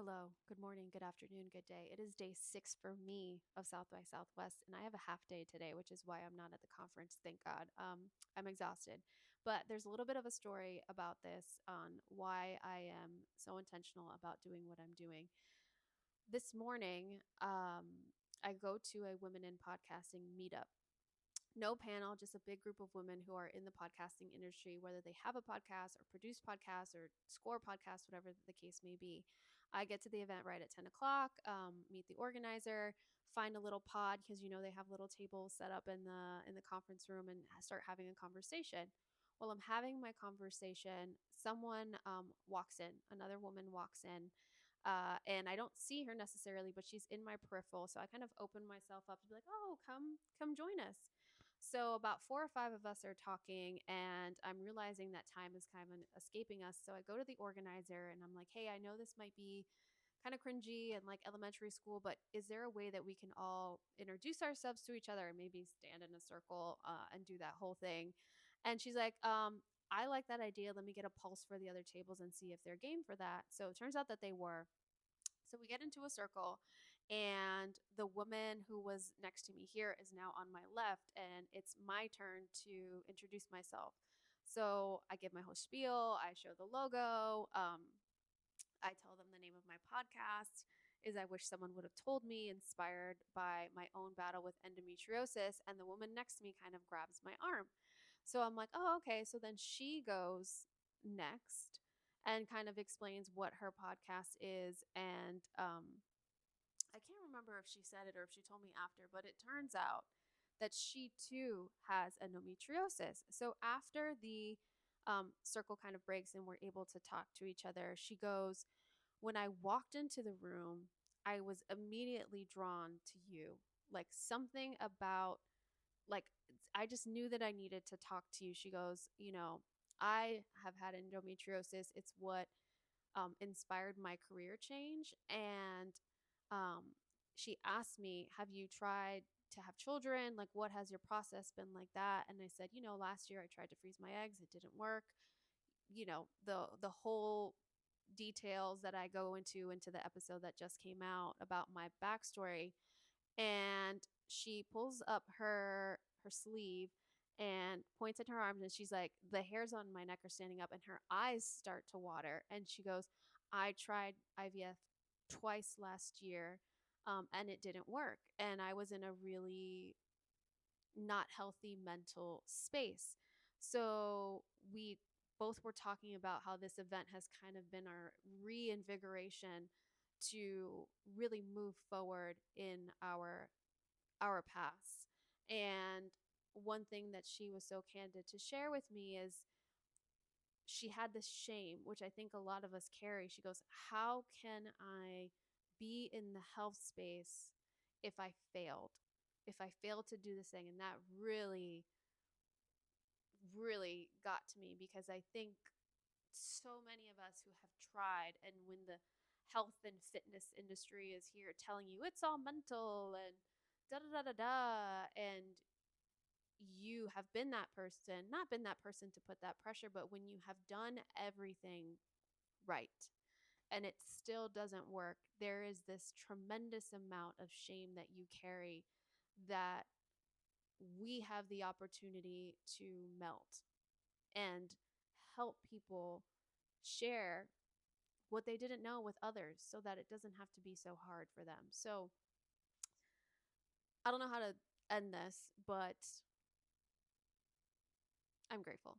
Hello, good morning, good afternoon, good day. It is day 6 for me of South by Southwest, and I have a half day today, which is why I'm not at the conference, thank God. I'm exhausted. But there's a little bit of a story about this on why I am so intentional about doing what I'm doing. This morning, I go to a women in podcasting meetup. No panel, just a big group of women who are in the podcasting industry, whether they have a podcast or produce podcasts or score podcasts, whatever the case may be. I get to the event right at 10 o'clock, meet the organizer, find a little pod because they have little tables set up in the conference room and start having a conversation. While I'm having my conversation, someone walks in, another woman walks in, and I don't see her necessarily, but she's in my peripheral. So I kind of open myself up to be like, "Oh, come join us." So about 4 or 5 of us are talking, and I'm realizing that time is kind of escaping us. So I go to the organizer and I'm like, "Hey, I know this might be kind of cringy and like elementary school, but is there a way that we can all introduce ourselves to each other and maybe stand in a circle and do that whole thing?" And she's like, I like that idea. Let me get a pulse for the other tables and see if they're game for that. So it turns out that they were. So we get into a circle, and the woman who was next to me here is now on my left, and it's my turn to introduce myself. So I give my whole spiel, I show the logo, I tell them the name of my podcast is I wish someone would have told me, inspired by my own battle with endometriosis. And the woman next to me kind of grabs my arm. So I'm like, oh, okay. So then she goes next and kind of explains what her podcast is. And I can't remember if she said it or if she told me after, but it turns out that she too has endometriosis. So after the circle kind of breaks and we're able to talk to each other, she goes, when I walked into the room, I was immediately drawn to you. Like something about, like, I just knew that I needed to talk to you. She goes, I have had endometriosis. It's what inspired my career change. And um, she asked me, have you tried to have children? Like, what has your process been like that? And I said, last year I tried to freeze my eggs. It didn't work. The whole details that I go into the episode that just came out about my backstory. And she pulls up her sleeve and points at her arms, and she's like, the hairs on my neck are standing up and her eyes start to water. And she goes, I tried IVF twice last year, and it didn't work. And I was in a really not healthy mental space. So we both were talking about how this event has kind of been our reinvigoration to really move forward in our paths. And one thing that she was so candid to share with me is she had this shame, which I think a lot of us carry. She goes, how can I be in the health space if I failed? If I failed to do this thing? And that really, really got to me, because I think so many of us who have tried, and when the health and fitness industry is here telling you it's all mental and da da da da da, and you have been that person, not been that person to put that pressure, but when you have done everything right and it still doesn't work, there is this tremendous amount of shame that you carry that we have the opportunity to melt and help people share what they didn't know with others so that it doesn't have to be so hard for them. So I don't know how to end this, but I'm grateful.